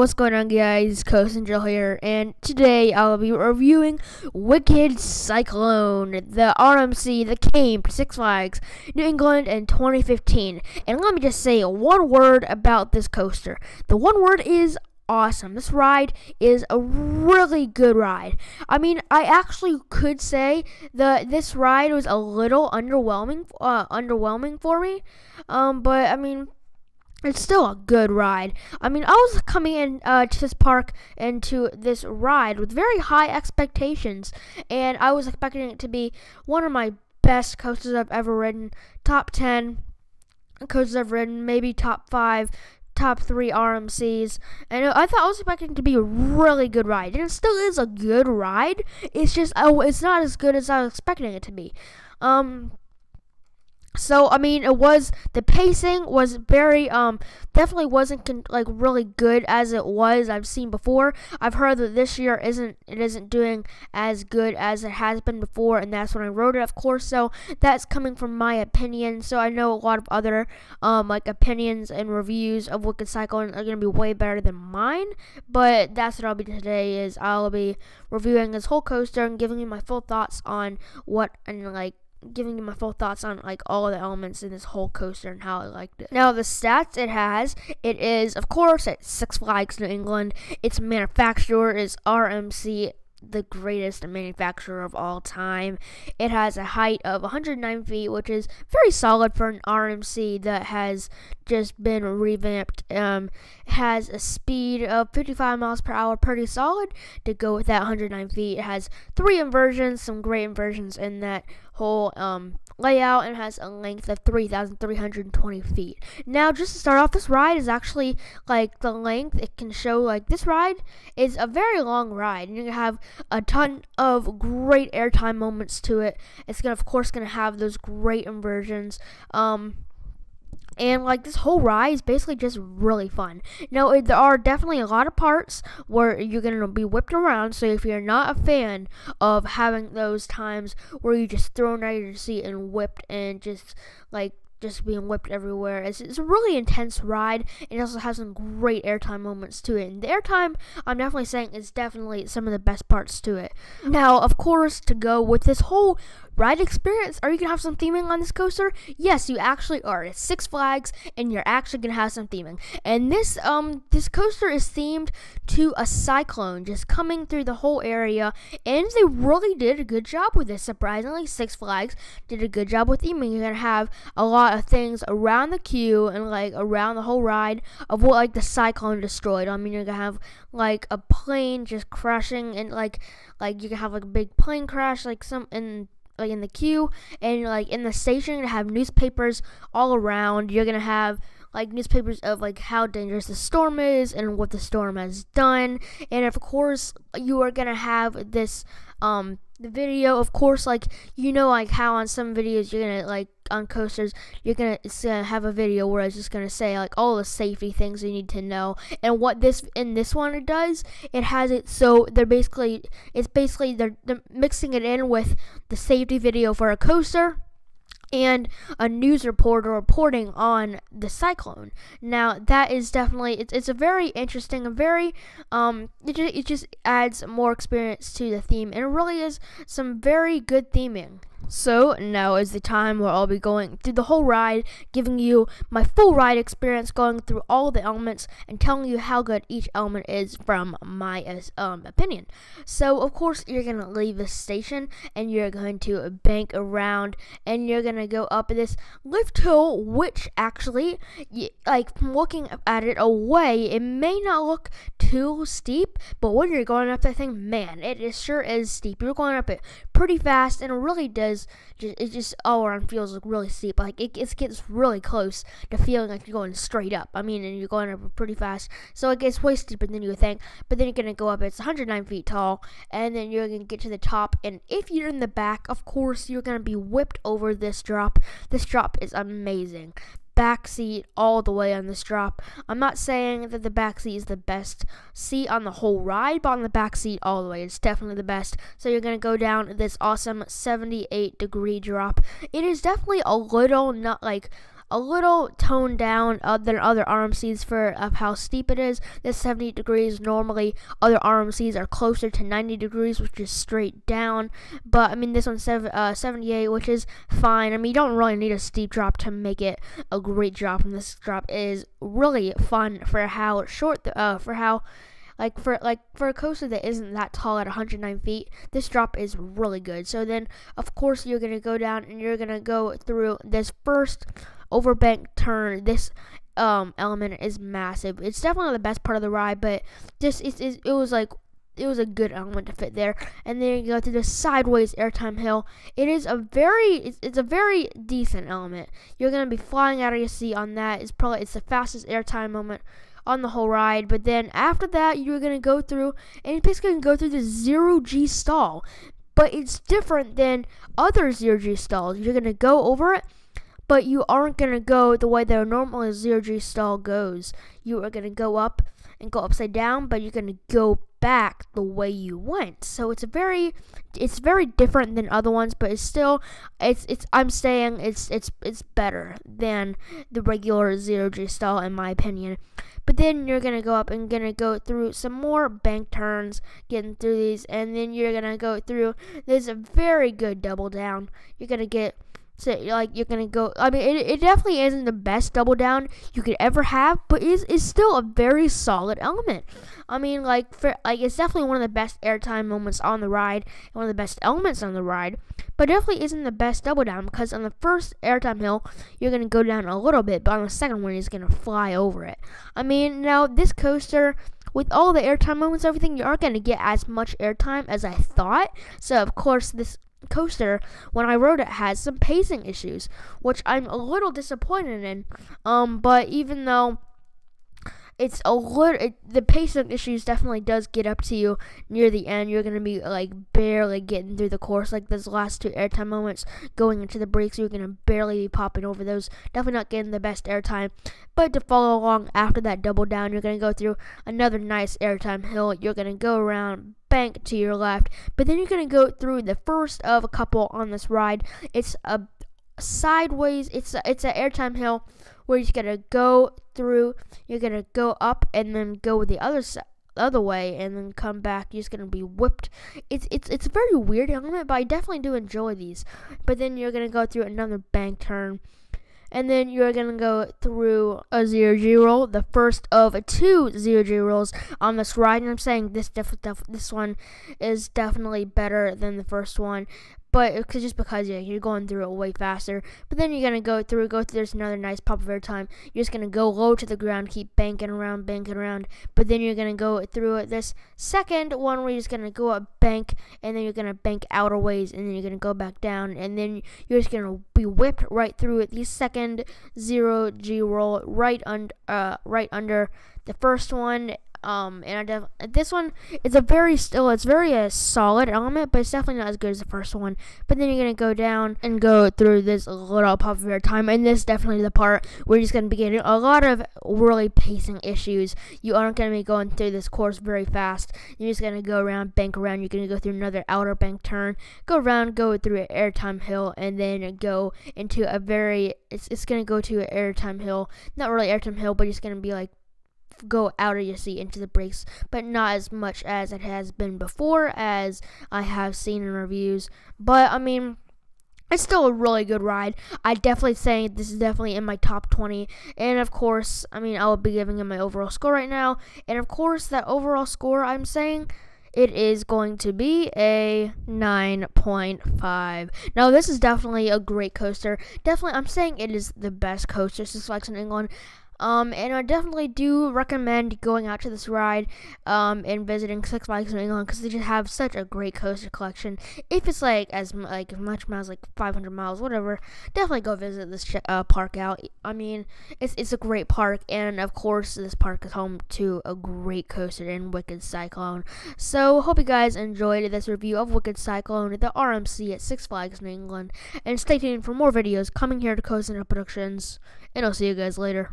What's going on, guys? Coast and Jill here, and today I'll be reviewing Wicked Cyclone, the RMC that came to Six Flags New England in 2015. And let me just say one word about this coaster. The one word is awesome. This ride is a really good ride. I mean, I actually could say that this ride was a little underwhelming for me. But I mean, it's still a good ride. I mean, I was coming in to this park and to this ride with very high expectations, and I was expecting it to be one of my best coasters I've ever ridden. Top 10 coasters I've ridden, maybe top 5, top 3 RMCs, and I was expecting it to be a really good ride, and it still is a good ride. It's just, it's not as good as I was expecting it to be. So, I mean, the pacing was very, definitely wasn't, really good as it was, I've seen before. I've heard that this year isn't doing as good as it has been before, and that's when I wrote it, of course, so that's coming from my opinion. So I know a lot of other, opinions and reviews of Wicked Cyclone are going to be way better than mine, but that's what I'll be today, is I'll be reviewing this whole coaster and giving you my full thoughts on giving you my full thoughts on all of the elements in this whole coaster and how I liked it. Now, the stats it is, of course, at Six Flags New England. Its manufacturer is RMC, the greatest manufacturer of all time. It has a height of 109 feet, which is very solid for an RMC that has just been revamped. It has a speed of 55 miles per hour, pretty solid to go with that 109 feet. It has 3 inversions, some great inversions in that whole layout, and has a length of 3,320 feet. Now, just to start off, this ride is actually, the length, it can show, this ride is a very long ride, and you're going to have a ton of great airtime moments to it. It's of course going to have those great inversions, and this whole ride is basically just really fun. Now, there are definitely a lot of parts where you're going to be whipped around, so if you're not a fan of having those times where you just thrown out of your seat and whipped and just being whipped everywhere, it's a really intense ride, and it also has some great airtime moments to it. And the airtime, I'm definitely saying, is definitely some of the best parts to it. Now, of course, to go with this whole ride experience, are you gonna have some theming on this coaster? Yes, you actually are. It's Six Flags, and you're actually gonna have some theming. And this coaster is themed to a cyclone just coming through the whole area, and they really did a good job with this. Surprisingly, Six Flags did a good job with theming. You're gonna have a lot of things around the queue and around the whole ride of what the cyclone destroyed. I mean, you're gonna have a plane just crashing, and you can have a big plane crash in the queue, and in the station you have newspapers all around. You're gonna have newspapers of how dangerous the storm is and what the storm has done, and of course you are gonna have this the video, of course, how on some videos you're gonna on coasters you're gonna have a video where it's just gonna say all the safety things you need to know. And what this one it does, it has it so they're mixing it in with the safety video for a coaster and a news reporter reporting on the cyclone. Now, that is definitely, it's a very interesting, it just adds more experience to the theme, and it really is some very good theming. So now is the time where I'll be going through the whole ride, giving you my full ride experience, going through all the elements and telling you how good each element is from my opinion. So, of course, you're going to leave the station and you're going to bank around, and you're going to go up this lift hill, which actually, from looking at it away, it may not look too steep, but when you're going up that thing, man, sure is steep. You're going up it pretty fast, and it really does. It just all around feels really steep. It gets really close to feeling like you're going straight up. I mean, and you're going up pretty fast, so it gets way steeper than you would think. But then you're gonna go up. It's 109 feet tall, and then you're gonna get to the top. And if you're in the back, of course, you're gonna be whipped over this drop. This drop is amazing. Back seat all the way on this drop. I'm not saying that the back seat is the best seat on the whole ride, but on the back seat all the way, it's definitely the best. So you're going to go down this awesome 78-degree drop. It is definitely a little, not a little toned down than other RMCs of how steep it is. This 70 degrees. Normally, other RMCs are closer to 90 degrees, which is straight down. But I mean, this one's 78, which is fine. I mean, you don't really need a steep drop to make it a great drop, and this drop is really fun for how short, for a coaster that isn't that tall at 109 feet, this drop is really good. So then, of course, you're going to go down and you're going to go through this first overbank turn. This element is massive. It's definitely the best part of the ride, but it was a good element to fit there. And then you go through the sideways airtime hill. It's a very decent element. You're going to be flying out of your seat on that. It's the fastest airtime moment on the whole ride. But then after that, you're going to go through, and it's basically going to go through the 0G stall. But it's different than other 0G stalls. You're going to go over it, but you aren't going to go the way that a normal 0G stall goes. You are going to go up and go upside down, but you're going to go back the way you went. So it's very different than other ones, but it's better than the regular 0G stall in my opinion. But then you're going to go up and going to go through some more bank turns, getting through these, and then you're going to go through this very good double down. You're going to get, you're going to go, I mean, it definitely isn't the best double down you could ever have, but it's still a very solid element. I mean, it's definitely one of the best airtime moments on the ride, and one of the best elements on the ride, but definitely isn't the best double down, because on the first airtime hill, you're going to go down a little bit, but on the second one, you're going to fly over it. I mean, now, this coaster, with all the airtime moments and everything, you aren't going to get as much airtime as I thought. So, of course, this coaster, when I rode it, has some pacing issues, which I'm a little disappointed in. But even though the pacing issues definitely does get up to you near the end, you're going to be barely getting through the course. Those last two airtime moments going into the breaks, you're going to barely be popping over those. Definitely not getting the best airtime. But to follow along after that double down, you're going to go through another nice airtime hill. You're going to go around, bank to your left, but then you're going to go through the first of a couple on this ride. It's a sideways, it's an airtime hill where you're going to go through, you're going to go up and then go the other way and then come back. You're just going to be whipped. It's a very weird element, but I definitely do enjoy these. But then you're going to go through another bank turn, and then you're going to go through a 0G roll, the first of 2 0G rolls on this ride. And I'm saying this one is definitely better than the first one, but just because you're going through it way faster. But then you're going to go through, there's another nice pop of airtime. You're just going to go low to the ground, keep banking around. But then you're going to go through this second one where you're just going to go up bank, and then you're going to bank outer ways, and then you're going to go back down, and then you're just going to be whipped right through it. The second 0G roll right under the first one. This one is very solid element, but it's definitely not as good as the first one. But then you're gonna go down and go through this little pop of airtime, and this is definitely the part where you're just gonna be getting a lot of really pacing issues. You aren't gonna be going through this course very fast. You're just gonna go around, bank around. You're gonna go through another outer bank turn, go around, go through an airtime hill, and then go into it's gonna go to an airtime hill. Not really airtime hill, but it's gonna be go out of your seat into the brakes, but not as much as it has been before, as I have seen in reviews. But I mean, it's still a really good ride. I definitely say this is definitely in my top 20. And of course, I mean, I will be giving it my overall score right now. And of course, that overall score, I'm saying it is going to be a 9.5. Now, this is definitely a great coaster. Definitely, I'm saying it is the best coaster Six Flags in England. And I definitely do recommend going out to this ride and visiting Six Flags in England, because they just have such a great coaster collection. If it's as much miles, 500 miles, whatever, definitely go visit this park out. I mean, it's a great park, and of course, this park is home to a great coaster in Wicked Cyclone. So, hope you guys enjoyed this review of Wicked Cyclone, the RMC at Six Flags in England, and stay tuned for more videos coming here to Coaster Productions, and I'll see you guys later.